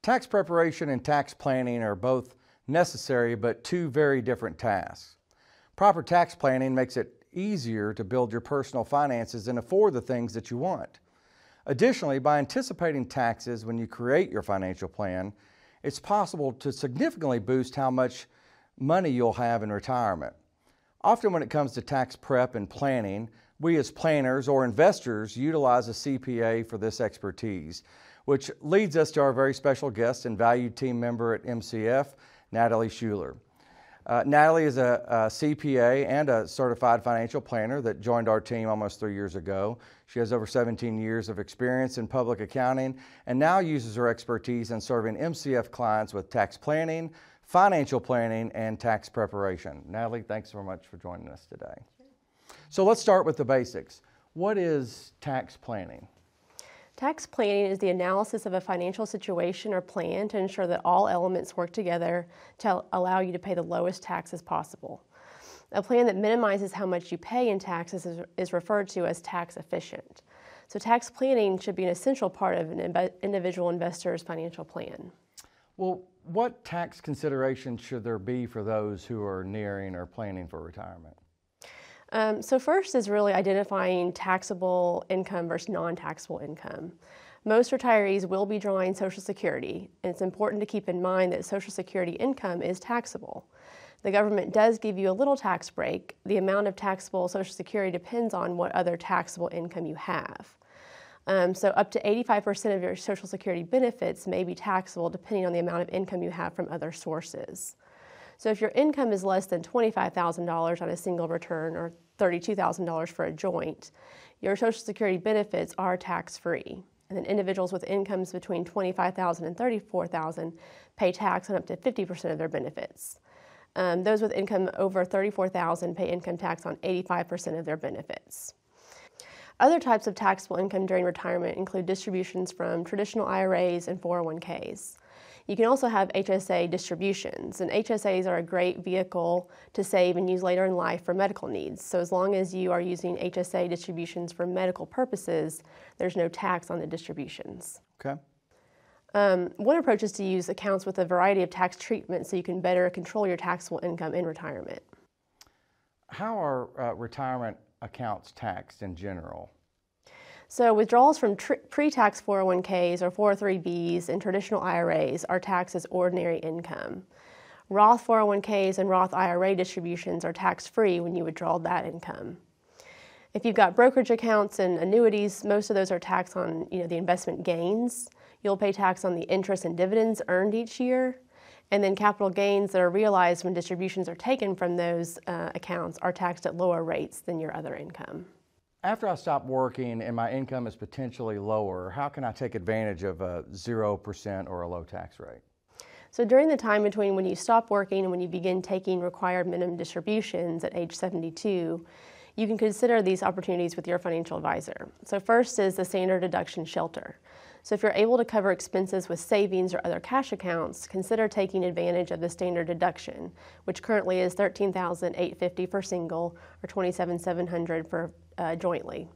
Tax preparation and tax planning are both necessary but two very different tasks. Proper tax planning makes it easier to build your personal finances and afford the things that you want. Additionally, by anticipating taxes when you create your financial plan, it's possible to significantly boost how much money you'll have in retirement. Often when it comes to tax prep and planning, we as planners or investors utilize a CPA for this expertise, which leads us to our very special guest and valued team member at MCF, Natalie Schuler. Natalie is a CPA and a certified financial planner that joined our team almost 3 years ago. She has over 17 years of experience in public accounting and now uses her expertise in serving MCF clients with tax planning, financial planning, and tax preparation. Natalie, thanks so much for joining us today. So let's start with the basics. What is tax planning? Tax planning is the analysis of a financial situation or plan to ensure that all elements work together to allow you to pay the lowest taxes possible. A plan that minimizes how much you pay in taxes is referred to as tax efficient. So tax planning should be an essential part of an individual investor's financial plan. Well, what tax considerations should there be for those who are nearing or planning for retirement? So first is really identifying taxable income versus non-taxable income. Most retirees will be drawing Social Security, and it's important to keep in mind that Social Security income is taxable. The government does give you a little tax break. The amount of taxable Social Security depends on what other taxable income you have. So up to 85% of your Social Security benefits may be taxable depending on the amount of income you have from other sources. So if your income is less than $25,000 on a single return or $32,000 for a joint, your Social Security benefits are tax-free. And then individuals with incomes between $25,000 and $34,000 pay tax on up to 50% of their benefits. Those with income over $34,000 pay income tax on 85% of their benefits. Other types of taxable income during retirement include distributions from traditional IRAs and 401ks. You can also have HSA distributions, and HSAs are a great vehicle to save and use later in life for medical needs. So as long as you are using HSA distributions for medical purposes, there's no tax on the distributions. Okay. One approach is to use accounts with a variety of tax treatments so you can better control your taxable income in retirement. How are retirement accounts taxed in general? So withdrawals from pre-tax 401ks or 403bs and traditional IRAs are taxed as ordinary income. Roth 401ks and Roth IRA distributions are tax-free when you withdraw that income. If you've got brokerage accounts and annuities, most of those are taxed on the investment gains. You'll pay tax on the interest and dividends earned each year. And then capital gains that are realized when distributions are taken from those accounts are taxed at lower rates than your other income. After I stop working and my income is potentially lower, how can I take advantage of a 0% or a low tax rate? So during the time between when you stop working and when you begin taking required minimum distributions at age 72, you can consider these opportunities with your financial advisor. So first is the standard deduction shelter. So if you're able to cover expenses with savings or other cash accounts, consider taking advantage of the standard deduction, which currently is $13,850 for single or $27,700 for jointly.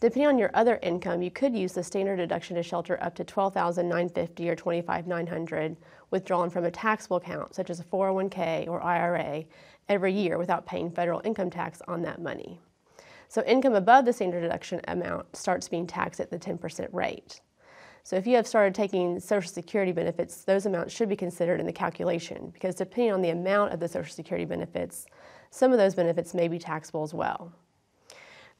Depending on your other income, you could use the standard deduction to shelter up to $12,950 or $25,900 withdrawn from a taxable account, such as a 401k or IRA, every year without paying federal income tax on that money. So income above the standard deduction amount starts being taxed at the 10% rate. So if you have started taking Social Security benefits, those amounts should be considered in the calculation because depending on the amount of the Social Security benefits, some of those benefits may be taxable as well.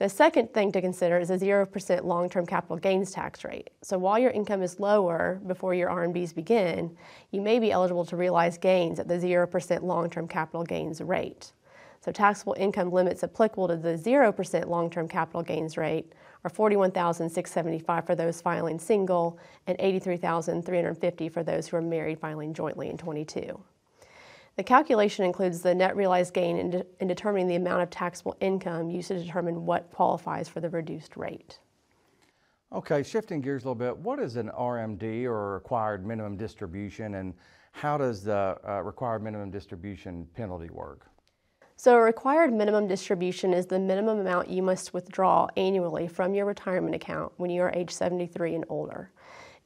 The second thing to consider is a 0% long-term capital gains tax rate. So while your income is lower before your RMDs begin, you may be eligible to realize gains at the 0% long-term capital gains rate. So taxable income limits applicable to the 0% long-term capital gains rate are $41,675 for those filing single and $83,350 for those who are married filing jointly in 22. The calculation includes the net realized gain in determining the amount of taxable income used to determine what qualifies for the reduced rate. Okay, shifting gears a little bit, what is an RMD or a required minimum distribution, and how does the required minimum distribution penalty work? So a required minimum distribution is the minimum amount you must withdraw annually from your retirement account when you are age 73 and older.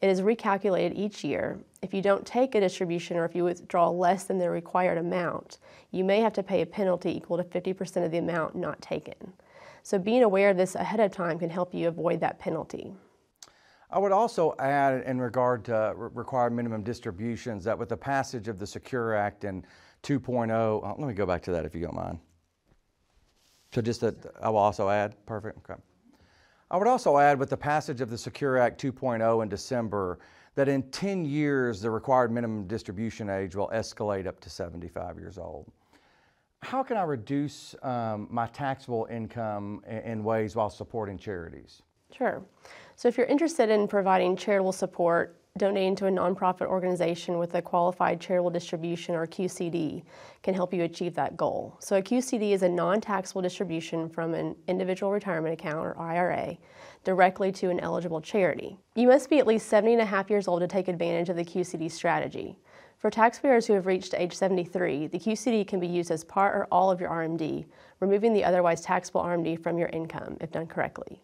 It is recalculated each year. If you don't take a distribution or if you withdraw less than the required amount, you may have to pay a penalty equal to 50% of the amount not taken. So being aware of this ahead of time can help you avoid that penalty. I would also add, in regard to required minimum distributions, that with the passage of the Secure Act in 2.0, let me go back to that if you don't mind. So just that, I will also add, perfect, okay. I would also add, with the passage of the Secure Act 2.0 in December, that in 10 years, the required minimum distribution age will escalate up to 75 years old. How can I reduce my taxable income in ways while supporting charities? Sure. So if you're interested in providing charitable support, donating to a nonprofit organization with a qualified charitable distribution, or QCD, can help you achieve that goal. So a QCD is a non-taxable distribution from an individual retirement account, or IRA, directly to an eligible charity. You must be at least 70.5 years old to take advantage of the QCD strategy. For taxpayers who have reached age 73, the QCD can be used as part or all of your RMD, removing the otherwise taxable RMD from your income if done correctly.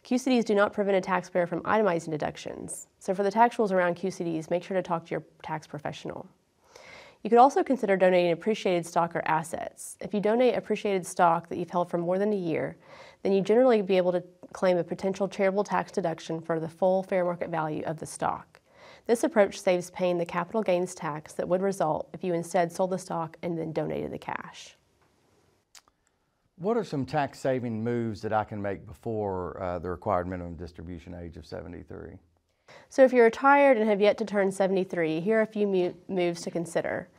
QCDs do not prevent a taxpayer from itemizing deductions, so for the tax rules around QCDs, make sure to talk to your tax professional. You could also consider donating appreciated stock or assets. If you donate appreciated stock that you've held for more than a year, then you generally be able to claim a potential charitable tax deduction for the full fair market value of the stock. This approach saves paying the capital gains tax that would result if you instead sold the stock and then donated the cash. What are some tax-saving moves that I can make before the required minimum distribution age of 73? So if you're retired and have yet to turn 73, here are a few moves to consider.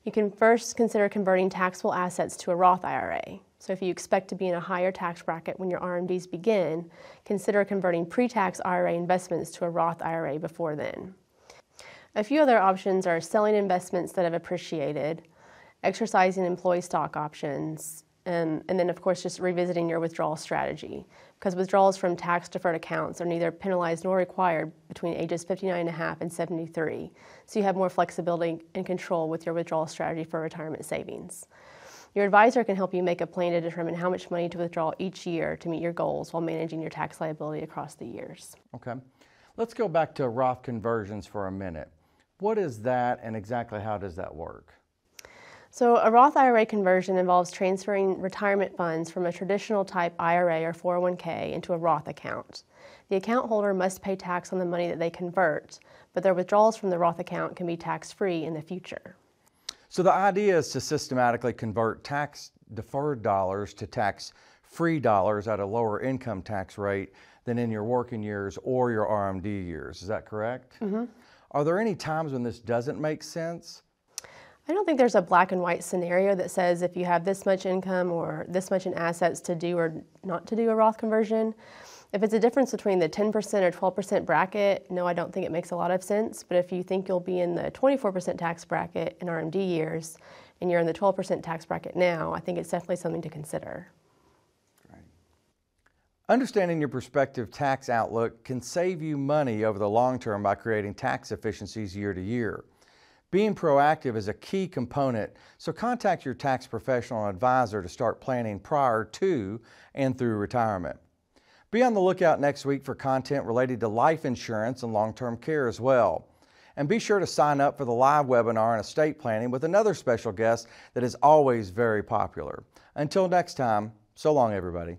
You can first consider converting taxable assets to a Roth IRA. So if you expect to be in a higher tax bracket when your RMDs begin, consider converting pre-tax IRA investments to a Roth IRA before then. A few other options are selling investments that have appreciated, exercising employee stock options, and then, of course, just revisiting your withdrawal strategy, because withdrawals from tax-deferred accounts are neither penalized nor required between ages 59.5 and 73, so you have more flexibility and control with your withdrawal strategy for retirement savings. Your advisor can help you make a plan to determine how much money to withdraw each year to meet your goals while managing your tax liability across the years. Okay. Let's go back to Roth conversions for a minute. What is that, and exactly how does that work? So a Roth IRA conversion involves transferring retirement funds from a traditional type IRA or 401k into a Roth account. The account holder must pay tax on the money that they convert, but their withdrawals from the Roth account can be tax-free in the future. So the idea is to systematically convert tax-deferred dollars to tax-free dollars at a lower income tax rate than in your working years or your RMD years. Is that correct? Mm-hmm. Are there any times when this doesn't make sense? I don't think there's a black and white scenario that says if you have this much income or this much in assets to do or not to do a Roth conversion. If it's a difference between the 10% or 12% bracket, no, I don't think it makes a lot of sense. But if you think you'll be in the 24% tax bracket in RMD years and you're in the 12% tax bracket now, I think it's definitely something to consider. Great. Understanding your prospective tax outlook can save you money over the long term by creating tax efficiencies year to year. Being proactive is a key component, so contact your tax professional and advisor to start planning prior to and through retirement. Be on the lookout next week for content related to life insurance and long-term care as well. And be sure to sign up for the live webinar on estate planning with another special guest that is always very popular. Until next time, so long everybody.